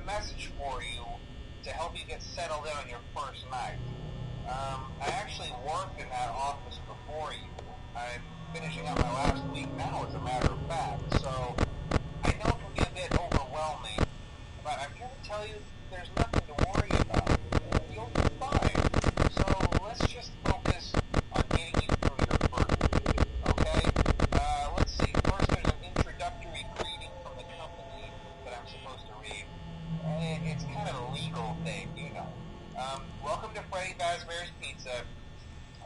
message for you to help you get settled in on your first night. I actually worked in that office before you. I'm finishing up my last week now, as a matter of fact, so I know it can be a bit overwhelming, but I'm here to tell you there's nothing to worry about. You'll be fine. So let's just focus on getting you through your first week, okay? Let's see. First, there's an introductory greeting from the company that I'm supposed to read. It's kind of a legal thing, you know. Welcome to Freddy Fazbear's Pizza,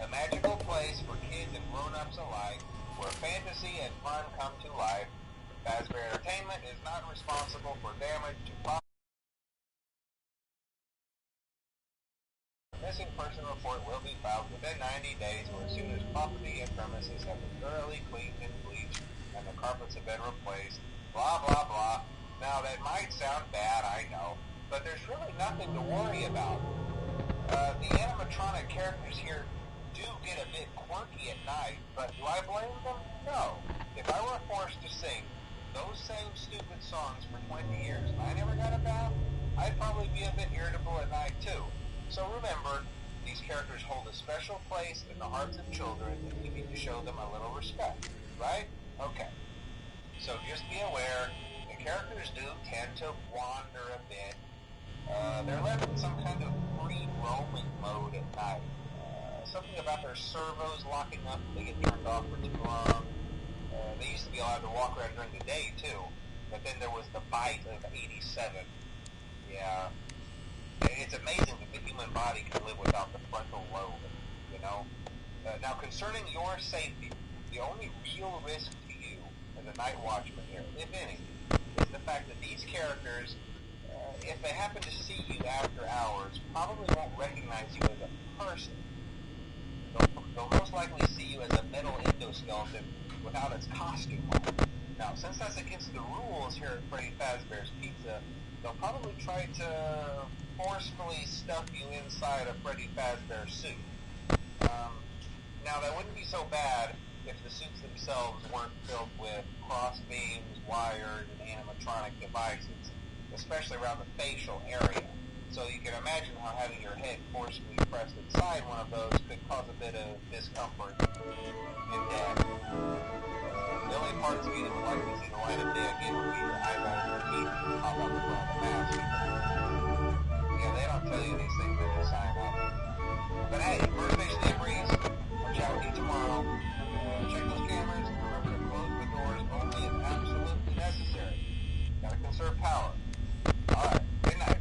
a magical place for kids and grown-ups alike, where fantasy and fun come to life. Fazbear Entertainment is not responsible for damage to property. Missing person report will be filed within 90 days or as soon as property and premises have been thoroughly cleaned and bleached and the carpets have been replaced. Blah, blah, blah. Now, that might sound bad, I know, but there's really nothing to worry about. The animatronic characters here do get a bit quirky at night, but do I blame them? No. If I were forced to sing those same stupid songs for 20 years and I never got a bath, I'd probably be a bit irritable at night too. So remember, these characters hold a special place in the hearts of children and we need to show them a little respect, right? Okay. So just be aware, the characters do tend to wander a bit. They're left in some kind of free roaming mode at night. Something about their servos locking up if they get turned off for too long. They used to be allowed to walk around during the day too, but then there was the bite of 87. Yeah. It's amazing that the human body can live without the frontal lobe, you know? Now, concerning your safety, the only real risk to you as a night watchman here, if any, is the fact that these characters, if they happen to see you after hours, probably won't recognize you as a person. They'll most likely see you as a metal endoskeleton without its costume on. Now, since that's against the rules here at Freddy Fazbear's Pizza, they'll probably try to forcefully stuff you inside a Freddy Fazbear suit. Now, that wouldn't be so bad if the suits themselves weren't filled with cross beams, wires, and animatronic devices, especially around the facial area. So you can imagine how having your head forcibly pressed inside one of those could cause a bit of discomfort and death. The only parts of you that would likely see the light of day again would be your eyebrows and teeth that pop out the front of the mask. Yeah, they don't tell you these things when you sign up. But hey, first station day breeze. I'll chat with you tomorrow. Check those cameras and remember to close the doors only if absolutely necessary. Gotta conserve power. Alright, good night.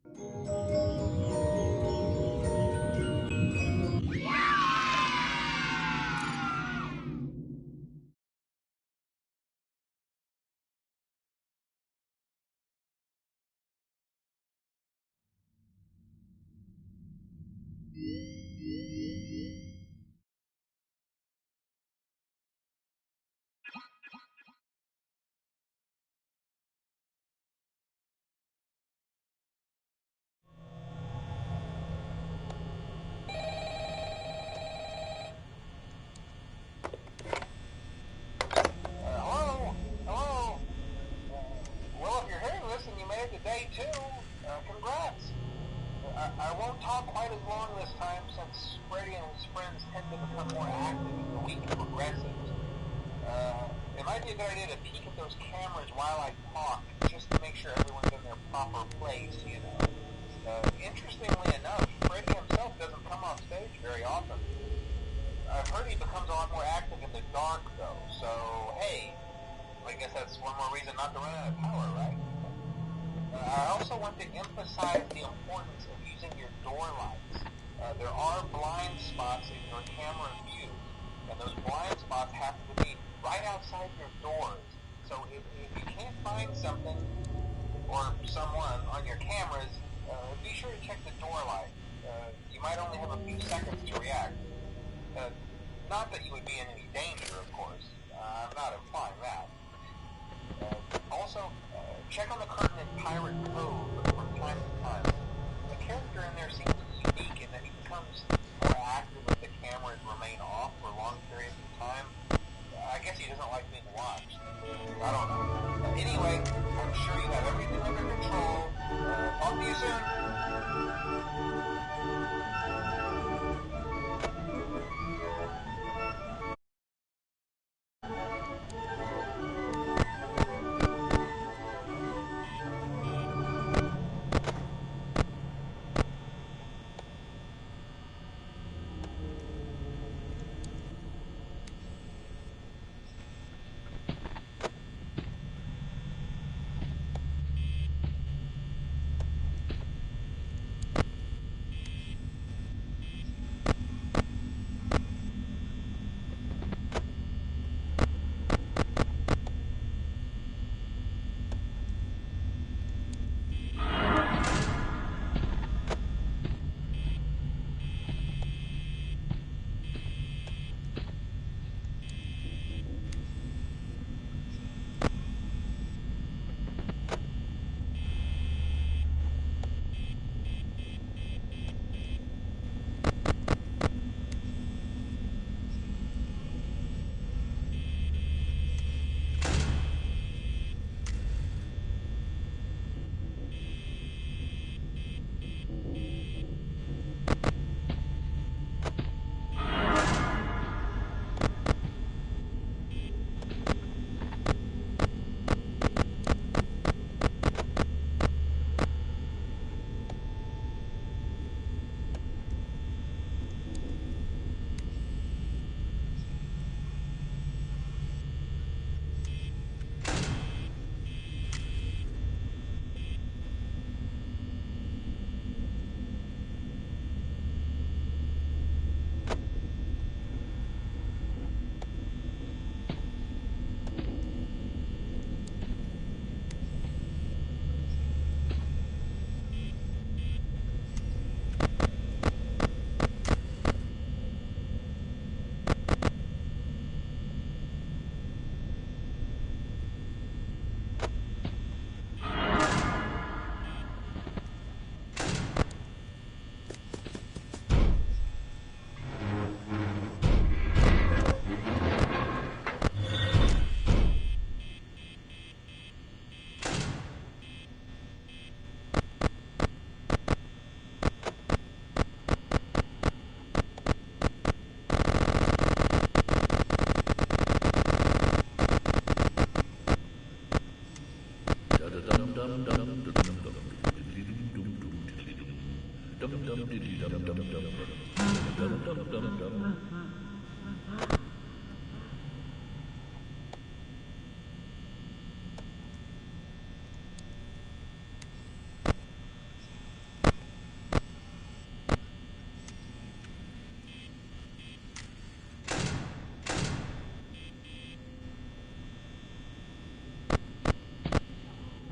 Hello? Hello? Well, if you're hearing this and you made it to day 2, congrats. I won't talk quite as long this time since Freddy and his friends tend to become more active as the week progresses. It might be a good idea to peek at those cameras while I talk, just to make sure everyone's in their proper place, you know. Interestingly enough, Freddy himself doesn't come off stage very often. I've heard he becomes a lot more active in the dark, though, so hey, I guess that's one more reason not to run out of power, right? I also want to emphasize the importance of using your door lights. There are blind spots in your camera view, and those blind spots happen to be right outside your doors. So if you can't find something or someone on your cameras, be sure to check the door light. You might only have a few seconds to react. Not that you would be in any danger, of course. I'm not implying that. Also, check on the curtain in Pirate Cove from time to time. The character in there seems unique in that he becomes more active if the cameras remain off for long periods of time. I guess he doesn't like being watched. I don't know. Anyway, I'm sure you have everything under control. Talk to you soon.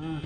Hello?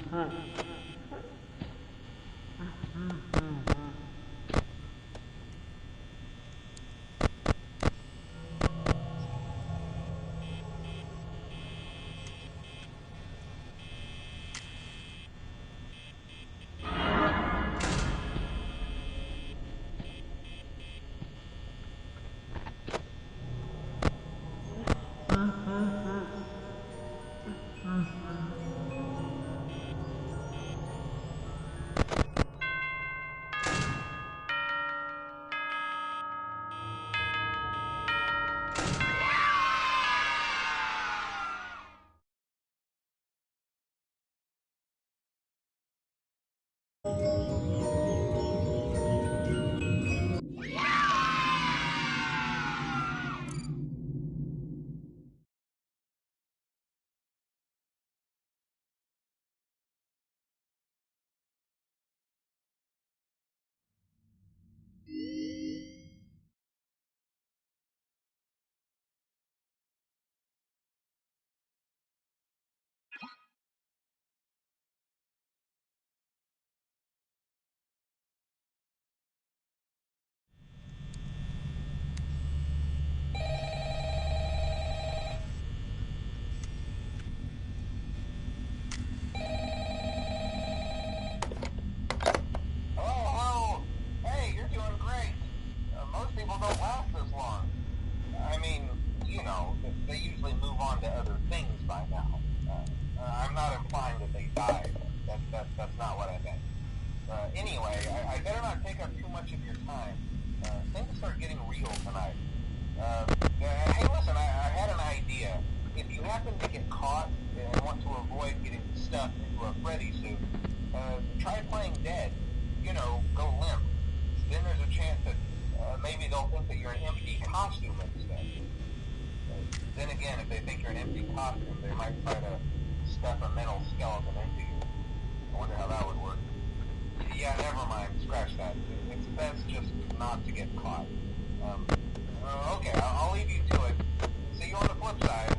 Hey, you're doing great. Most people don't last this long. I mean, you know, they usually move on to other things by now. I'm not implying that they died. That's not what I meant. Anyway, I better not take up too much of your time. Things start getting real tonight. Hey, listen, I had an idea. If you happen to get caught and want to avoid getting stuffed into a Freddy suit, try playing dead. You know, go limp. Then there's a chance that maybe they'll think that you're an empty costume instead. Then again, if they think you're an empty costume, they might try to stuff a mental skeleton into you. I wonder how that would work. Yeah, never mind. Scratch that. It's best just not to get caught. Okay, I'll leave you to it. See you on the flip side.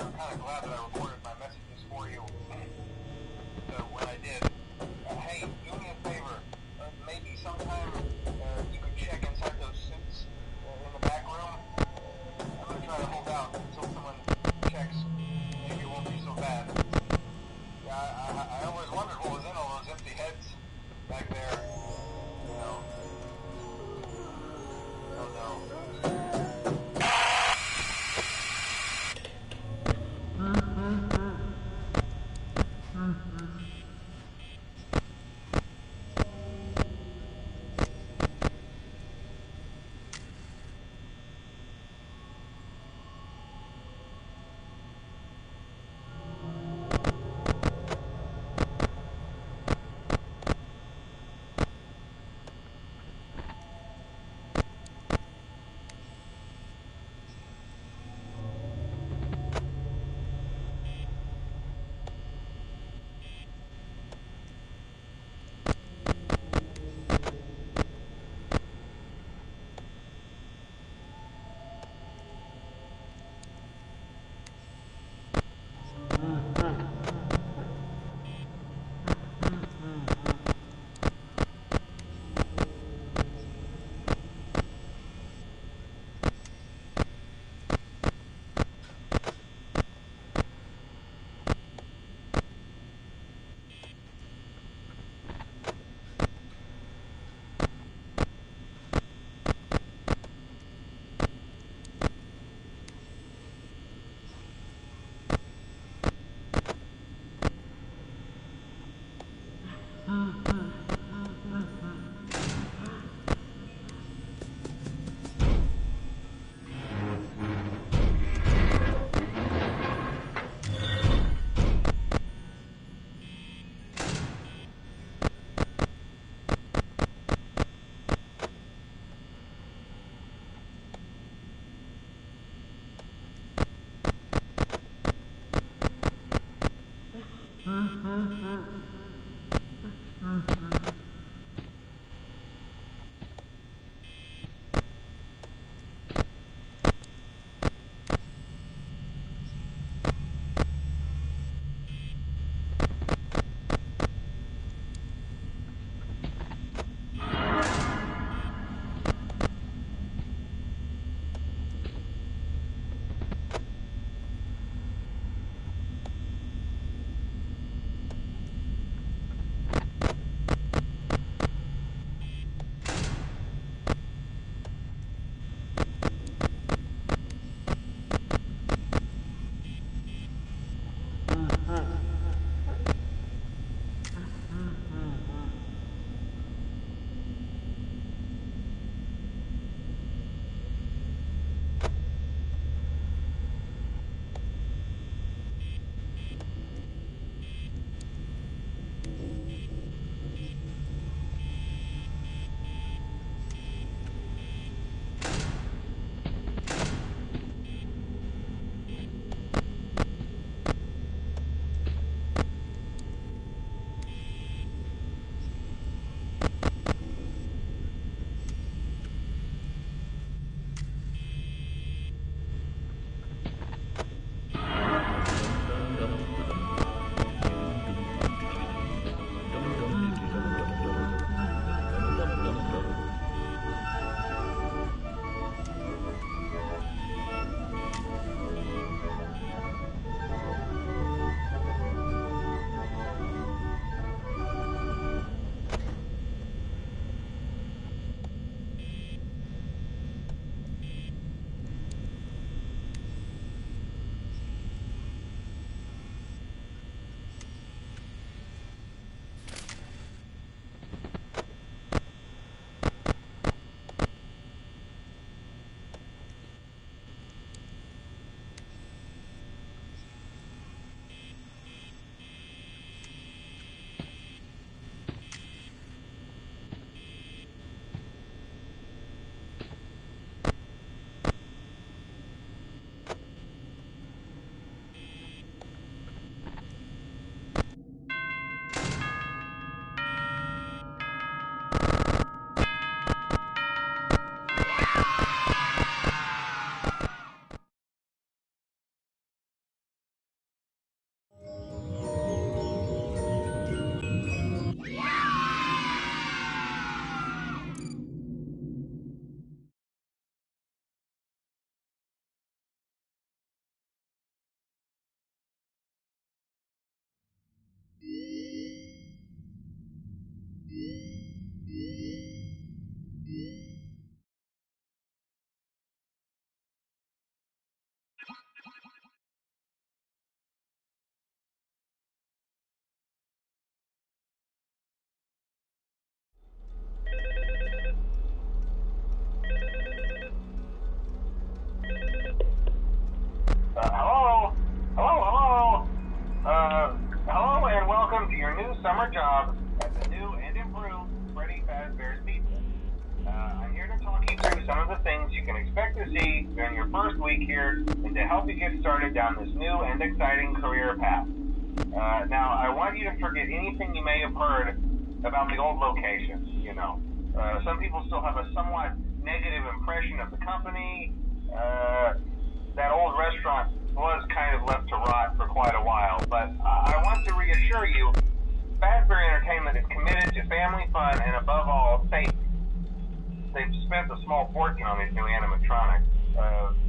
I'm kind of glad that I recorded my messages for you when I did. Hey, do me a favor. Maybe sometime you could check inside those suits in the back room. I'm going to try to hold out until someone checks. Maybe it won't be so bad. welcome to your new summer job at the new and improved Freddy Fazbear's Pizza. I'm here to talk you through some of the things you can expect to see during your first week here and to help you get started down this new and exciting career path. Now, I want you to forget anything you may have heard about the old location, you know. Some people still have a somewhat negative impression of the company. That old restaurant was kind of left to rot for quite a while, but I want to reassure you, Fazbear Entertainment is committed to family fun and above all, safety. They've spent a small fortune on these new animatronics.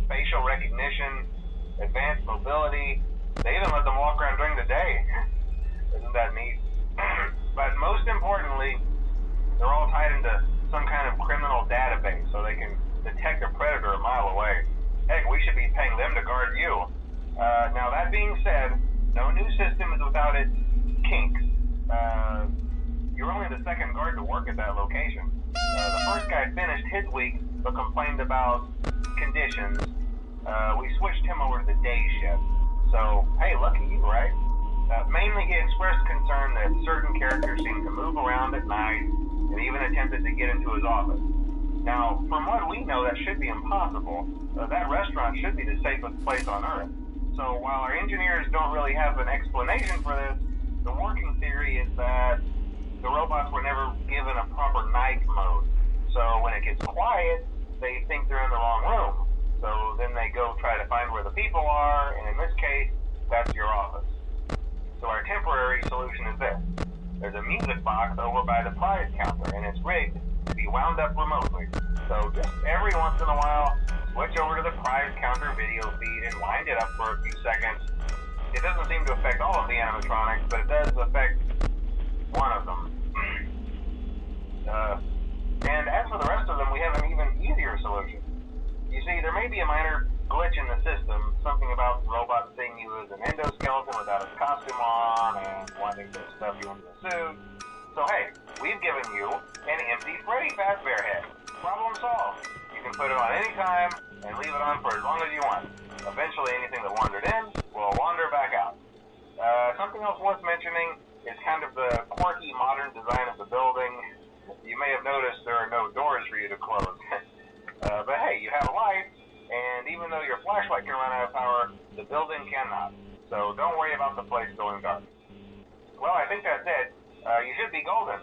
Facial recognition, advanced mobility, they even let them walk around during the day. Isn't that neat? But most importantly, they're all tied into some kind of criminal database so they can detect a predator a mile away. Heck, we should be paying them to guard you. Now that being said, no new system is without its kinks. You're only the second guard to work at that location. The first guy finished his week but complained about conditions. We switched him over to the day shift. So, hey, lucky you, right? Mainly he expressed concern that certain characters seemed to move around at night and even attempted to get into his office. Now, from what we know, that should be impossible. That restaurant should be the safest place on Earth. So while our engineers don't really have an explanation for this, the working theory is that the robots were never given a proper night mode. So when it gets quiet, they think they're in the wrong room. So then they go try to find where the people are, and in this case, that's your office. So our temporary solution is this. There's a music box over by the prize counter, and it's rigged to be wound up remotely. So just every once in a while, switch over to the prize counter video feed and wind it up for a few seconds. It doesn't seem to affect all of the animatronics, but it does affect one of them. And as for the rest of them, we have an even easier solution. You see, there may be a minor glitch in the system, something about robots seeing you as an endoskeleton without a costume on and wanting to stuff you into a suit. So hey, we've given you an empty Freddy Fazbear head. Problem solved. You can put it on any time and leave it on for as long as you want. Eventually anything that wandered in will wander back out. Something else worth mentioning is kind of the quirky modern design of the building. You may have noticed there are no doors for you to close. But hey, you have a light, and even though your flashlight can run out of power, the building cannot. So don't worry about the place going dark. Well, I think that's it. You should be golden.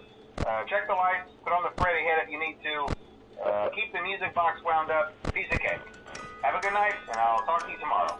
Check the lights, put on the Freddy head if you need to. Keep the music box wound up. Piece of cake. Have a good night, and I'll talk to you tomorrow.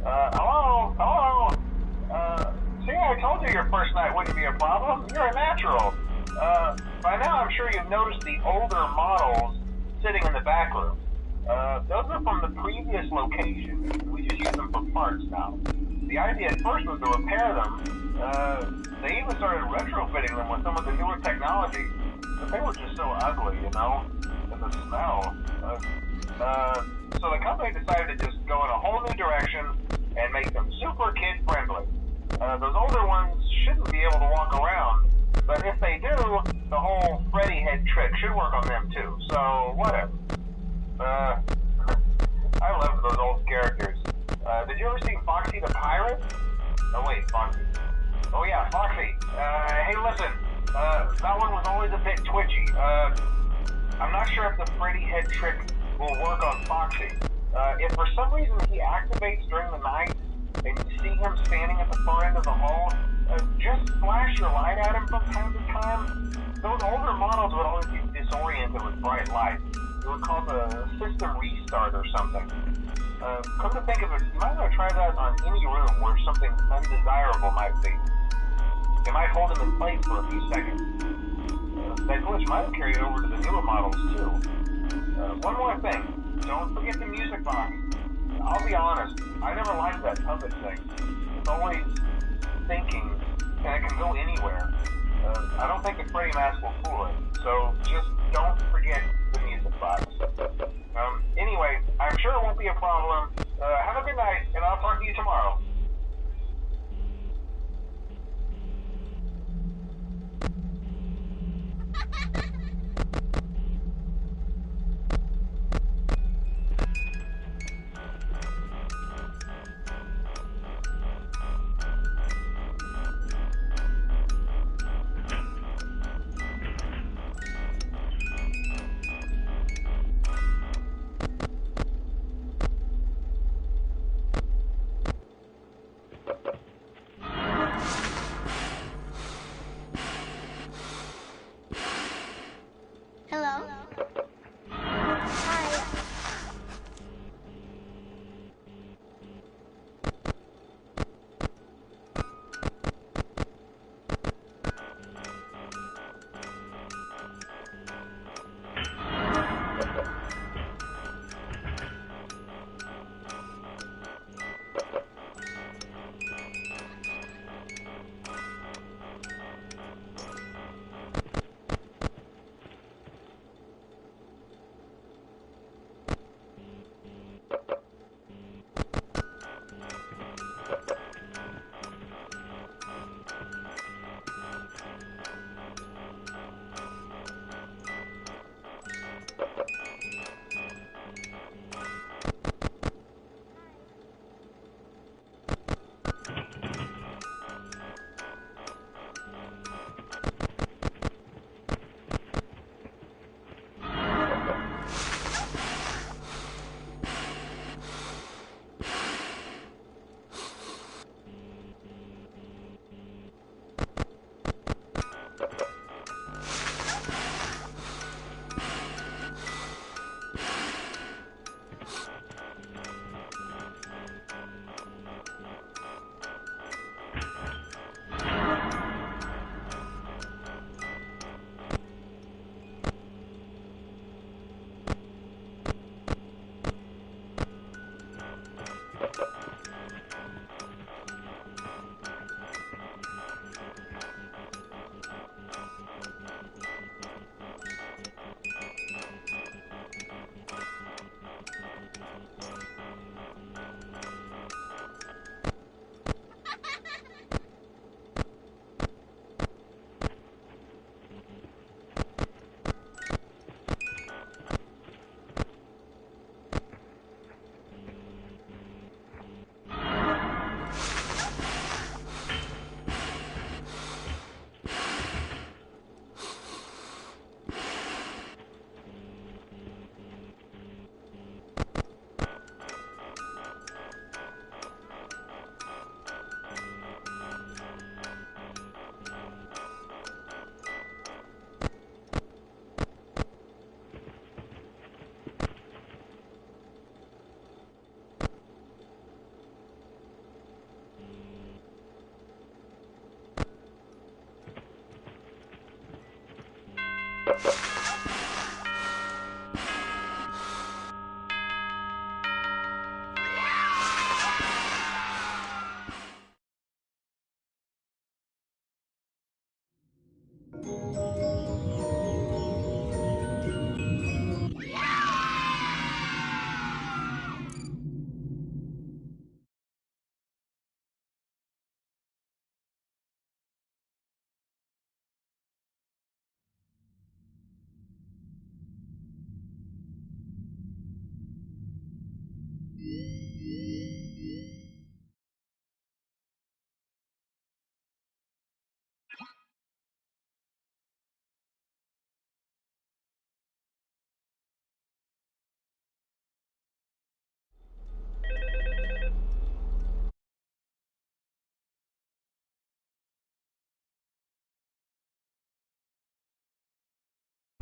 Hello? Hello? See, I told you your first night wouldn't be a problem. You're a natural. By now I'm sure you've noticed the older models sitting in the back room. Those are from the previous location. We just use them for parts now. The idea at first was to repair them. They even started retrofitting them with some of the newer technology. But they were just so ugly, you know? And the smell. So the company decided to just go in a whole new direction and make them super kid-friendly. Those older ones shouldn't be able to walk around, but if they do, the whole Freddy head trick should work on them too, so whatever. I love those old characters. Did you ever see Foxy the Pirate? Oh wait, Foxy. Oh yeah, Foxy. Hey listen, that one was always a bit twitchy. I'm not sure if the Freddy head trick will work on Foxy. If for some reason he activates during the night, and you see him standing at the far end of the hall, just flash your light at him from time to time. Those older models would always be disoriented with bright light. It would cause a system restart or something. Come to think of it, you might want to try that on any room where something undesirable might be. It might hold him in place for a few seconds. That glitch might have carried over to the newer models too. One more thing. Don't forget the music box. I'll be honest, I never liked that puppet thing. It's always thinking, and it can go anywhere. I don't think the Freddy mask will fool it, so just don't forget the music box. Anyway, I'm sure it won't be a problem. Have a good night, and I'll talk to you tomorrow.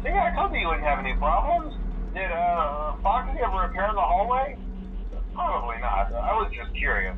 See, I told you wouldn't have any problems. Did Foxy ever repair the hallway? Probably not. I was just curious.